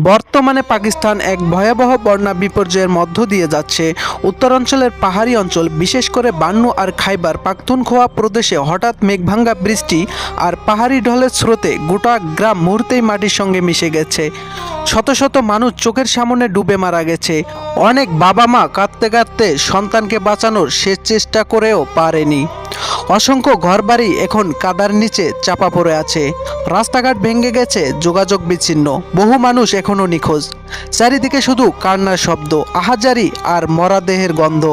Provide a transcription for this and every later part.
বর্তমানে পাকিস্তান এক ভয়াবহ বন্যা বিপর্যয়ের মধ্য দিয়ে যাচ্ছে। উত্তরাঞ্চলের পাহাড়ি অঞ্চল, বিশেষ করে বান্নু আর খাইবার পাখতুনখোয়া প্রদেশে হঠাৎ মেঘভাঙ্গা বৃষ্টি আর পাহাড়ি ঢলের স্রোতে গোটা গ্রাম মুহূর্তেই মাটির সঙ্গে মিশে গেছে। শত শত মানুষ চোখের সামনে ডুবে মারা গেছে। অনেক বাবা মা কাঁদতে কাঁদতে সন্তানকে বাঁচানোর শেষ চেষ্টা করেও পারেনি। অসংখ্য ঘরবাড়ি এখন কাদার নিচে চাপা পড়ে আছে। রাস্তাঘাট ভেঙে গেছে, যোগাযোগ বিচ্ছিন্ন। বহু মানুষ এখনও নিখোঁজ। চারিদিকে শুধু কান্নার শব্দ, আহাজারি আর মরাদেহের গন্ধ।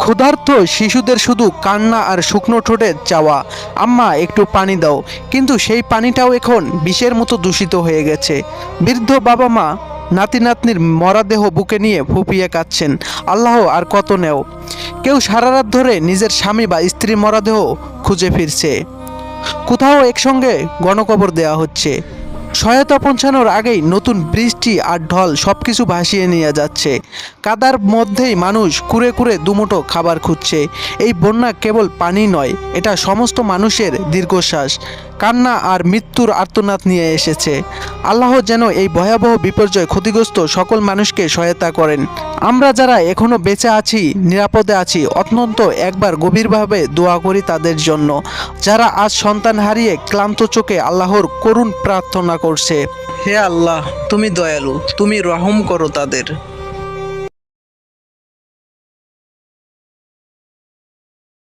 ক্ষুধার্ত শিশুদের শুধু কান্না আর শুকনো ঠোঁটের চাওয়া, আম্মা একটু পানি দাও। কিন্তু সেই পানিটাও এখন বিষের মতো দূষিত হয়ে গেছে। বৃদ্ধ বাবা মা নাতি নাতনির মরাদেহ বুকে নিয়ে ফুপিয়ে কাঁদছেন, আল্লাহ আর কত নেও। কেউ সারা রাত ধরে নিজের স্বামী বা স্ত্রীর মরদেহ খুঁজে ফিরছে। কোথাও একসঙ্গে গণকবর দেওয়া হচ্ছে। সহায়তা পৌঁছানোর আগেই নতুন বৃষ্টি আর ঢল সবকিছু ভাসিয়ে নিয়ে যাচ্ছে। কাদার মধ্যেই মানুষ কুরে কুরে দুমুঠো খাবার খুঁজছে। এই বন্যা কেবল পানি নয়, এটা সমস্ত মানুষের দীর্ঘশ্বাস, কান্না আর মৃত্যুর আর্তনাদ নিয়ে এসেছে। আল্লাহ যেন এই ভয়াবহ বিপর্যয় ক্ষতিগ্রস্ত সকল মানুষকে সহায়তা করেন। আমরা যারা এখনও বেঁচে আছি, নিরাপদে আছি, অত্যন্ত একবার গভীরভাবে দোয়া করি তাদের জন্য, যারা আজ সন্তান হারিয়ে ক্লান্ত চোখে আল্লাহর করুণ প্রার্থনা করছে। হে আল্লাহ, তুমি দয়ালু, তুমি রহম করো তাদের।